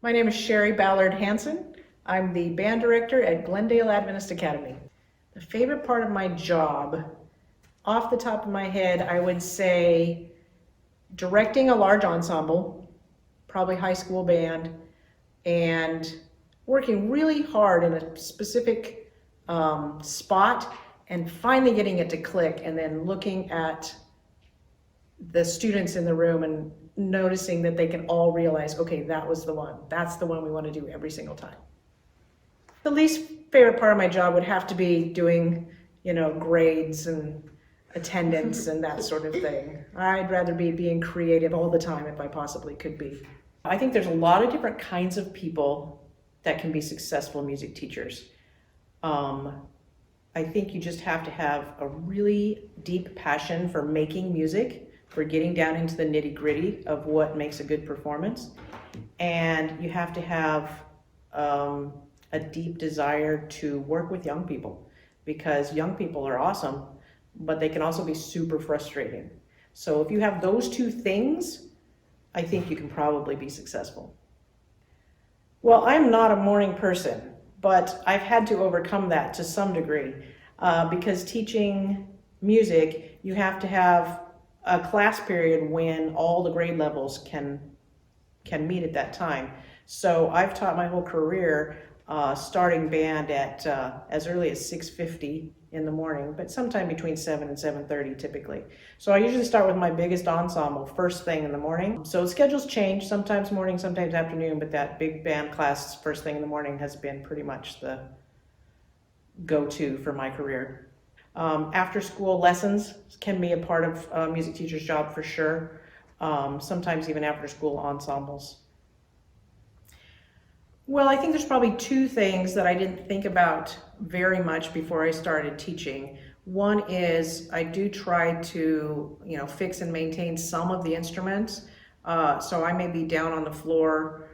My name is Sheri Ballard Hansen. I'm the band director at Glendale Adventist Academy. The favorite part of my job, off the top of my head, I would say directing a large ensemble, probably high school band, and working really hard in a specific spot and finally getting it to click, and then looking at the students in the room and noticing that they can all realize, okay, that was the one. That's the one we want to do every single time. The least favorite part of my job would have to be doing, grades and attendance and that sort of thing. I'd rather be being creative all the time if I possibly could be. I think there's a lot of different kinds of people that can be successful music teachers. I think you just have to have a really deep passion for making music, for getting down into the nitty-gritty of what makes a good performance. And you have to have a deep desire to work with young people, because young people are awesome, but they can also be super frustrating. So if you have those two things, I think you can probably be successful. Well, I'm not a morning person, but I've had to overcome that to some degree, because teaching music, you have to have a class period when all the grade levels can meet at that time. So I've taught my whole career starting band at as early as 6:50 in the morning, but sometime between 7 and 7:30 typically. So I usually start with my biggest ensemble first thing in the morning. So schedules change, sometimes morning, sometimes afternoon, but that big band class first thing in the morning has been pretty much the go-to for my career. After school lessons can be a part of a music teacher's job for sure. Sometimes even after school ensembles. Well, I think there's probably two things that I didn't think about very much before I started teaching. One is I do try to, fix and maintain some of the instruments. So I may be down on the floor,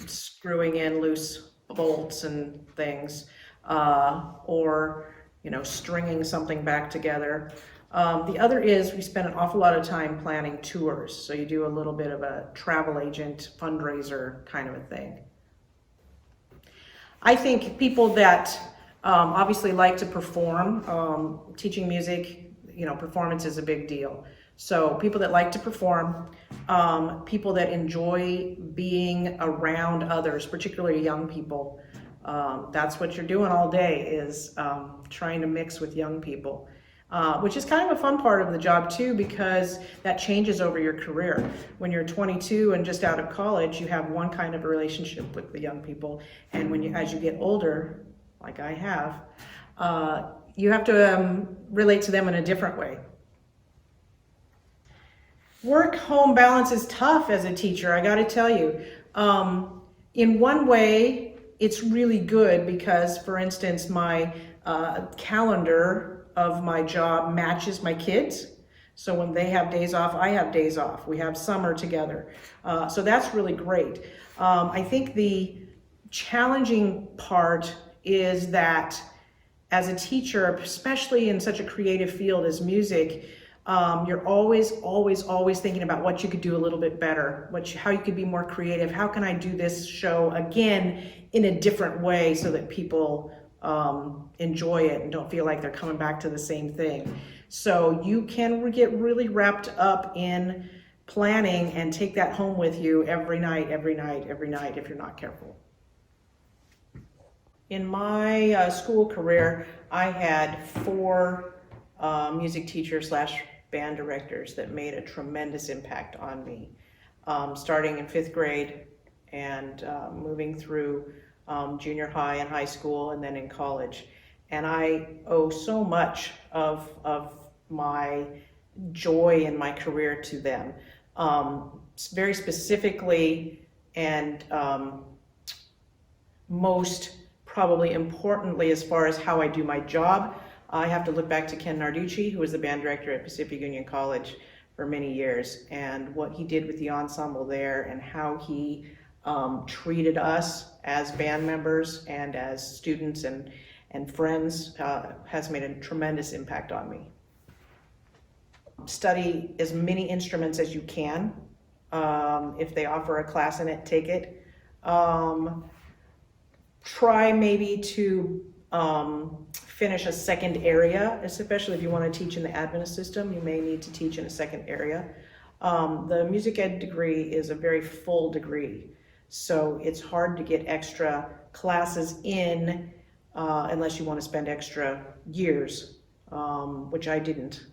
screwing in loose bolts and things, or stringing something back together. The other is we spend an awful lot of time planning tours. So you do a little bit of a travel agent fundraiser kind of a thing. I think people that obviously like to perform, teaching music, performance is a big deal. So people that like to perform, people that enjoy being around others, particularly young people. That's what you're doing all day, is trying to mix with young people, which is kind of a fun part of the job too, because that changes over your career. When you're 22 and just out of college, you have one kind of a relationship with the young people, and as you get older, like I have, you have to relate to them in a different way. Work-home balance is tough as a teacher, I gotta tell you. In one way, it's really good because, for instance, my calendar of my job matches my kids. So when they have days off, I have days off. We have summer together. So that's really great. I think the challenging part is that as a teacher, especially in such a creative field as music, you're always thinking about what you could do a little bit better, how you could be more creative. How can I do this show again in a different way so that people enjoy it and don't feel like they're coming back to the same thing? So you can get really wrapped up in planning and take that home with you every night if you're not careful. In my school career, I had 4 music teachers / band directors that made a tremendous impact on me, starting in 5th grade and moving through junior high and high school and then in college. And I owe so much of my joy in my career to them. Very specifically and most probably importantly, as far as how I do my job, I have to look back to Ken Narducci, who was the band director at Pacific Union College for many years, and what he did with the ensemble there and how he treated us as band members and as students and friends has made a tremendous impact on me. Study as many instruments as you can. If they offer a class in it, take it. Try maybe to finish a second area, especially if you want to teach in the Adventist system, you may need to teach in a second area. The music ed degree is a very full degree, so it's hard to get extra classes in unless you want to spend extra years, which I didn't.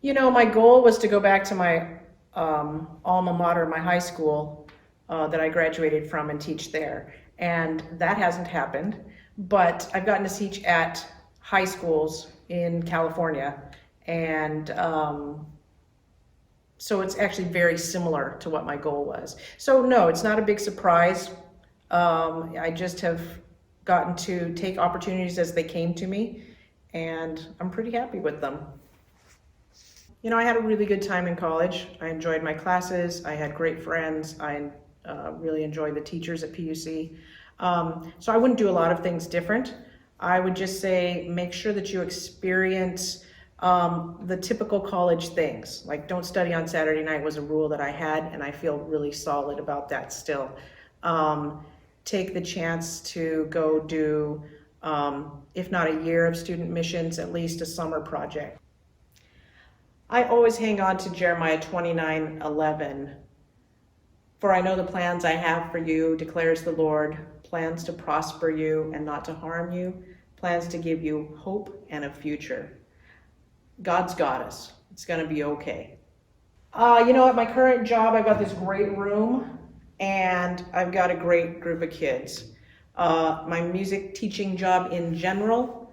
You know, my goal was to go back to my alma mater, my high school that I graduated from, and teach there. And that hasn't happened, but I've gotten to teach at high schools in California. And so it's actually very similar to what my goal was. So no, it's not a big surprise. I just have gotten to take opportunities as they came to me, and I'm pretty happy with them. You know, I had a really good time in college. I enjoyed my classes. I had great friends. I really enjoyed the teachers at PUC. So I wouldn't do a lot of things different. I would just say, make sure that you experience the typical college things. Like, don't study on Saturday night was a rule that I had, and I feel really solid about that still. Take the chance to go do, if not a year of student missions, at least a summer project. I always hang on to Jeremiah 29:11. For I know the plans I have for you, declares the Lord, plans to prosper you and not to harm you, plans to give you hope and a future. God's got us. It's going to be okay. You know, at my current job, I've got this great room and I've got a great group of kids. My music teaching job in general,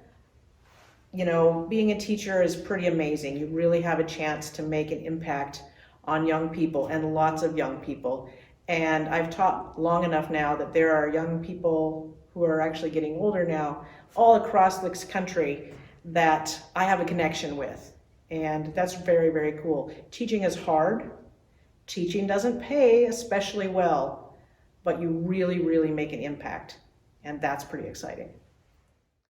you know, being a teacher is pretty amazing. You really have a chance to make an impact on young people, and lots of young people. And I've taught long enough now that there are young people who are actually getting older now all across this country that I have a connection with. And that's very, very cool. Teaching is hard. Teaching doesn't pay especially well, but you really, really make an impact. And that's pretty exciting.